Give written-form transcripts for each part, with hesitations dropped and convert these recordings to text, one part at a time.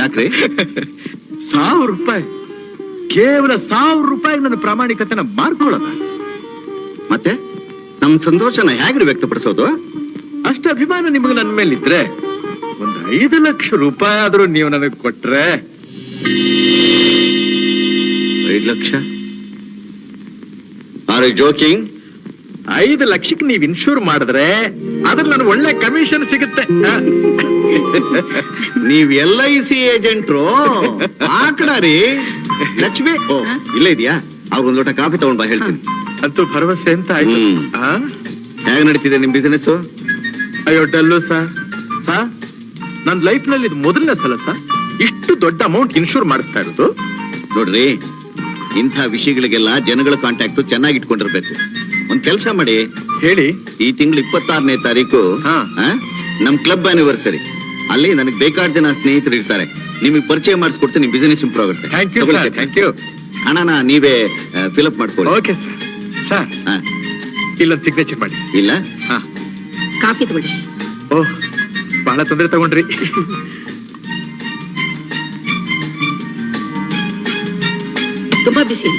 ಯಾಕ್ರಿ? 1000 ರೂಪಾಯಿ, ಕೇವಲ 1000 ರೂಪಾಯಿ ನನ್ನ ಪ್ರಾಮಾಣಿಕತೆನ ಮಾರ್ಕೊಳ್ಳೋದ? ಮತ್ತೆ ನಮ್ ಸಂತೋಷನ ಹೇಗ್ರಿ ವ್ಯಕ್ತಪಡಿಸೋದು? ಅಷ್ಟ ಅಭಿಮಾನ ನಿಮಗೆ ನನ್ನ ಮೇಲಿದ್ರೆ 5 ಲಕ್ಷ ರೂಪಾಯಿ ಆದ್ರೂ ನೀವು ನನಗೆ ಕೊಟ್ರೆ. 5 ಲಕ್ಷ? Are you joking? 5 ಲಕ್ಷಕ್ಕೆ ನೀವ್ ಇನ್ಶೂರ್ ಮಾಡಿದ್ರೆ ಅದ್ರಲ್ಲಿ ನನಗೆ ಒಳ್ಳೆ ಕಮಿಷನ್ ಸಿಗುತ್ತೆ. ನೀವ್ LIC ಏಜೆಂಟ್ರು ಆಕಡಾರಿ. ಲಕ್ಷ್ಮಿ ಇಲ್ಲ ಇದೆಯಾ? ಅವ್ರಿಗೊಂದು ಲೋಟ ಕಾಫಿ ತಗೊಂಡ್ ಬಾ, ಹೇಳ್ತೀನಿ. ಅಂತೂ ಭರವಸೆ ಅಂತ ಆಯ್ತು. ಹೇಗ್ ನಡೀತಿದೆ ನಿಮ್ ಬಿಸಿನೆಸ್? ಅಯ್ಯೋ ಡಲ್ಲು ಸರ್. ನನ್ನ ಲೈಫ್ ನಲ್ಲಿ ಇದು ಮೊದಲನೇ ಸಲ ಸರ್ ಇಷ್ಟು ದೊಡ್ಡ ಅಮೌಂಟ್ ಇನ್ಶೂರ್ ಮಾಡಿಸ್ತಾ ಇರೋದು. ನೋಡ್ರಿ, ಇಂಥ ವಿಷಯಗಳಿಗೆಲ್ಲ ಜನಗಳ ಕಾಂಟ್ಯಾಕ್ಟ್ ಚೆನ್ನಾಗಿ ಇಟ್ಕೊಂಡಿರ್ಬೇಕು. ಒಂದ್ ಕೆಲಸ ಮಾಡಿ, ಹೇಳಿ. ಈ ತಿಂಗಳು 26ನೇ ತಾರೀಕು ನಮ್ ಕ್ಲಬ್ ಆನಿವರ್ಸರಿ. ಅಲ್ಲಿ ನನಗೆ ಬೇಕಾದ ಜನ ಸ್ನೇಹಿತರು ಇರ್ತಾರೆ. ನಿಮಗೆ ಪರಿಚಯ ಮಾಡಿಸ್ಕೊಡ್ತೀನಿ, ನಿಮ್ ಬಿಸಿನೆಸ್ ಇಂಪ್ರೂವ್ ಆಗುತ್ತೆ. Thank you. ಹಣನ ನೀವೇ ಫಿಲ್ಅಪ್ ಮಾಡ್ಕೊಳ್ಳಿ. Okay sir. ಇಲ್ಲೊಂದು ಸಿಗ್ನೇಚರ್ ಮಾಡಿ. ಇಲ್ಲ, ಕಾಫಿ ತಗೊಳ್ಳಿ. ಓಹ್, ಬಹಳ ತೊಂದರೆ ತಗೊಂಡ್ರಿ. ತುಂಬಾ ಬಿಸಿ.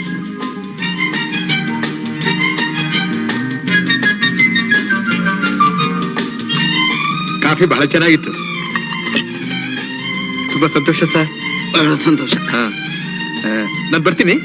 ಕಾಫಿ ಬಹಳ ಚೆನ್ನಾಗಿತ್ತು. ತುಂಬಾ ಸಂತೋಷ ಸರ್. ಬಹಳ ಸಂತೋಷ. ನಾನು ಬರ್ತೀನಿ.